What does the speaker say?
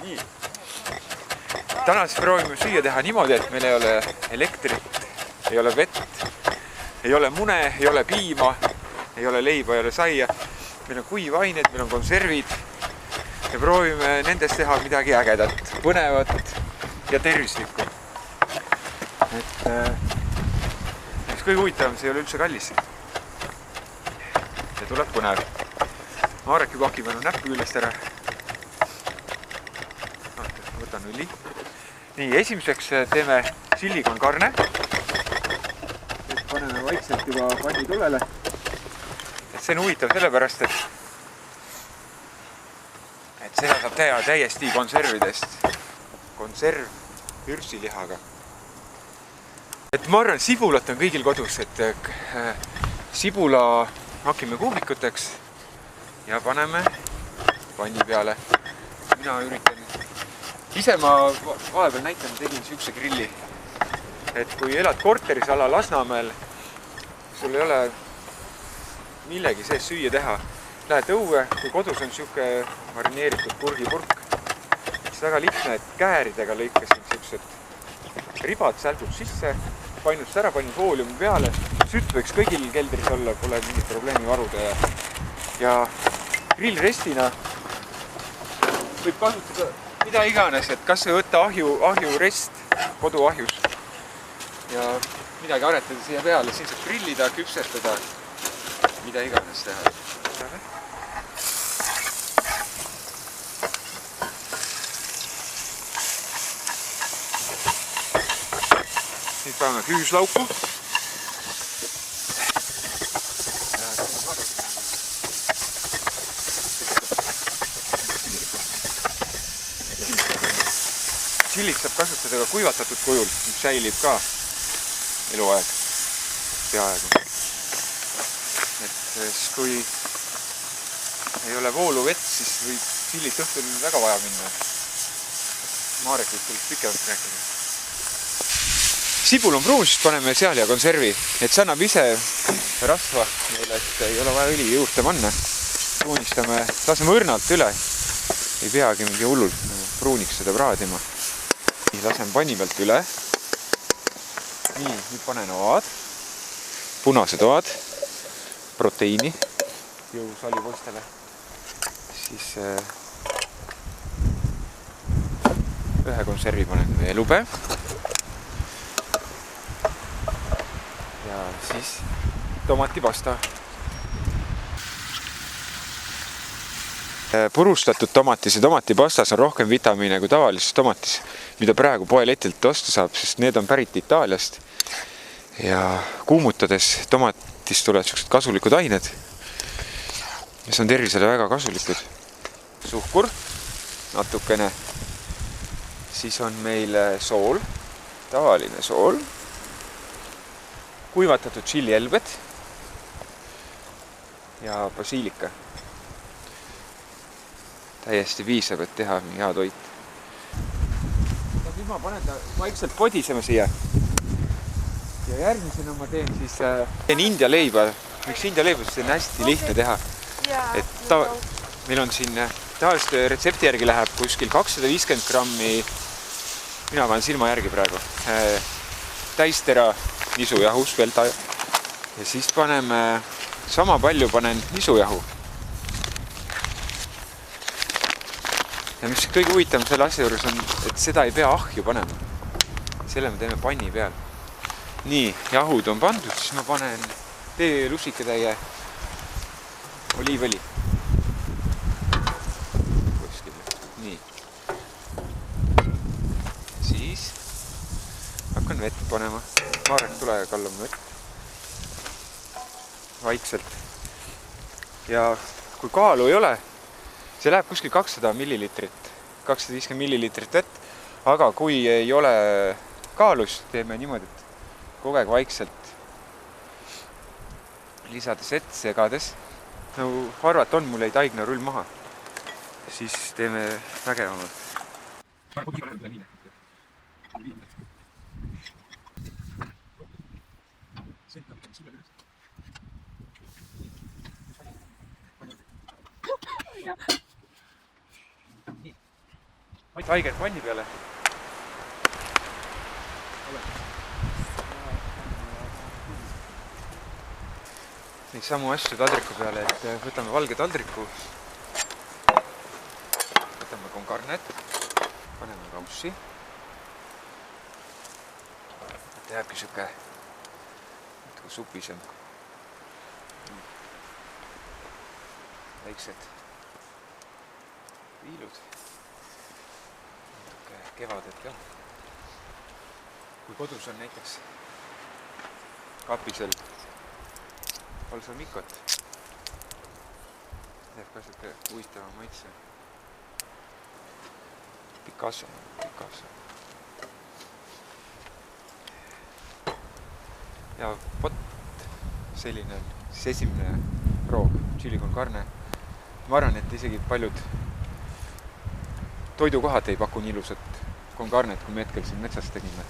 Nii. Täna siis proovime süüa teha niimoodi, et meil ei ole elektrit, ei ole vett, ei ole mune, ei ole piima, ei ole leiba, ei ole saia. Meil on kuivained, meil on konservid ja proovime nendest teha midagi ägedat, põnevat ja tervislikku. Kõige huvitavam, see ei ole üldse kallis. See tuleb põnev. Marek juba hakib ennast näppu küljest ära. Võtan õli. Nii, esimeseks teeme sillikonkarne. Paneme vaikselt juba panni tulele. See on huvitav sellepärast, et seda saab teha täiesti konservidest. Konserv pürsilihaga. Et ma arvan, sibulat on kõigil kodus, et sibula hakime kuubikuteks ja paneme panni peale. Mina üritan. Ise ma vahepeal näitan, tegin sihukese grilli. Et kui elad korteris ala Lasnamäel, sul ei ole millegi sees süüa teha. Lähed õue, kui kodus on sihuke marineeritud purgipurk. Siis väga lihtne, et kääridega lõikasin sihukesed ribad sältud sisse. Painust ära, panin fooliumi peale. Sütt võiks kõigil keldris olla, pole mingit probleemi varuda. Ja grillrestina võib kasutada mida iganes, et kas või võtta ahjurest koduahjus ja midagi aretada siia peale. Siin saab grillida, küpsetada, mida iganes teha. Nüüd paneme küüslauku. Tšillit saab kasutada ka kuivatatud kujul, mis säilib ka eluaeg, peaaegu. Et kui ei ole voolu vett, siis võib tšillit õhtul väga vaja minna. Marek võib sellest pikemalt rääkida. Sibul on pruun, siis paneme seal ja konservi, et see annab ise rasva meile, et ei ole vaja õli juurde panna. Pruunistame, laseme õrnalt üle, ei peagi mingi hullult pruuniks seda praadima. Nii, laseme panni pealt üle. Nii, nüüd panen oad, punased oad, proteiini jõusalipostele. Siis ühe konservi panen veelube. Ja siis tomatipasta. Purustatud tomatis ja tomatipastas on rohkem vitamiine kui tavalises tomatis, mida praegu poeletilt osta saab, sest need on pärit Itaaliast. Ja kuumutades tomatist tulevad sellised kasulikud ained, mis on tervisele väga kasulikud. Suhkur, natukene. Siis on meil sool, tavaline sool. Kuivatatud tšillielbed ja basiilika. Täiesti piisab, et teha hea toit. Nüüd ma panen ta vaikselt podisema siia. Ja järgmisena ma teen siis india leiba. Miks india leiba, sest see on hästi lihtne teha. Et meil on siin tavalist retsepti järgi läheb kuskil 250 grammi, mina panen silma järgi praegu, täistera nisujahus veel ja siis paneme sama palju panen nisujahu. Ja mis kõige huvitavam selle asja juures on, et seda ei pea ahju panema. Selle me teeme panni peal. Nii, jahud on pandud, siis ma panen lusikatäie oliivõli. Nii. Siis hakkan vett panema. Marek, tule kallama vett. Vaikselt. Ja kui kaalu ei ole, see läheb kuskil 200 millilitrit, 250 millilitrit vett, aga kui ei ole kaalus, teeme niimoodi, et kogu aeg vaikselt lisades vett, segades. Nagu arvat on, mul ei taigna rull maha. Siis teeme vägevamalt. Tiger panni peale. Neid samu asju taldriku peale, et võtame valge taldriku. Võtame konkarnet, paneme kaussi. Et jääbki siuke supisem. Väiksed viilud. Natuke kevadet ka. Kui kodus on näiteks kapisel balsamikot, teeb ka siuke huvitava maitse. Picasso. Ja vot selline on siis esimene proov, chili con carne. Ma arvan, et isegi paljud toidukohad ei paku nii ilusat con carnet, kui me hetkel siin metsas tegime.